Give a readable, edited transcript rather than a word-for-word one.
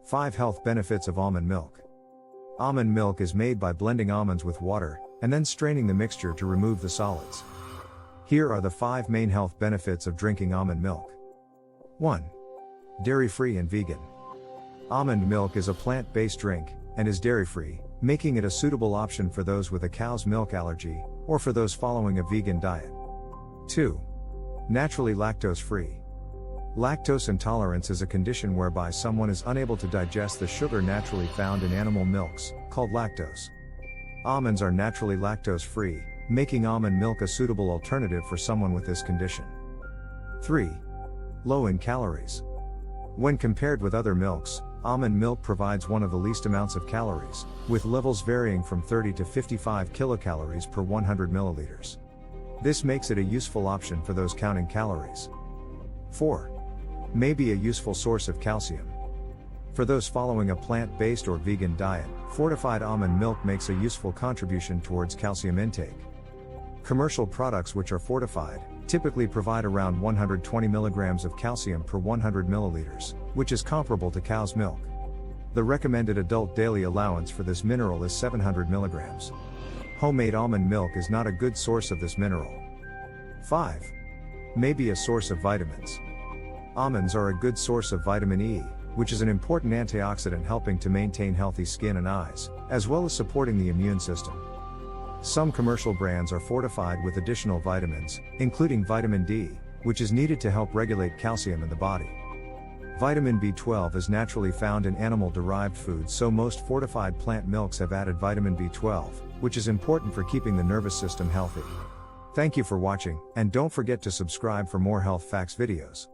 5 Health benefits of almond milk. Almond milk is made by blending almonds with water, and then straining the mixture to remove the solids. Here are the 5 main health benefits of drinking almond milk. 1. Dairy-free and vegan. Almond milk is a plant-based drink, and is dairy-free, making it a suitable option for those with a cow's milk allergy, or for those following a vegan diet. 2. Naturally lactose-free. Lactose intolerance is a condition whereby someone is unable to digest the sugar naturally found in animal milks, called lactose. Almonds are naturally lactose-free, making almond milk a suitable alternative for someone with this condition. 3. Low in calories. When compared with other milks, almond milk provides one of the least amounts of calories, with levels varying from 30 to 55 kilocalories per 100 milliliters. This makes it a useful option for those counting calories. 4. May be a useful source of calcium. For those following a plant-based or vegan diet, fortified almond milk makes a useful contribution towards calcium intake. Commercial products which are fortified typically provide around 120 milligrams of calcium per 100 milliliters, which is comparable to cow's milk. The recommended adult daily allowance for this mineral is 700 milligrams. Homemade almond milk is not a good source of this mineral. 5. May be a source of vitamins. Almonds are a good source of vitamin E, which is an important antioxidant helping to maintain healthy skin and eyes, as well as supporting the immune system. Some commercial brands are fortified with additional vitamins, including vitamin D, which is needed to help regulate calcium in the body. Vitamin B12 is naturally found in animal-derived foods, so most fortified plant milks have added vitamin B12, which is important for keeping the nervous system healthy. Thank you for watching, and don't forget to subscribe for more health facts videos.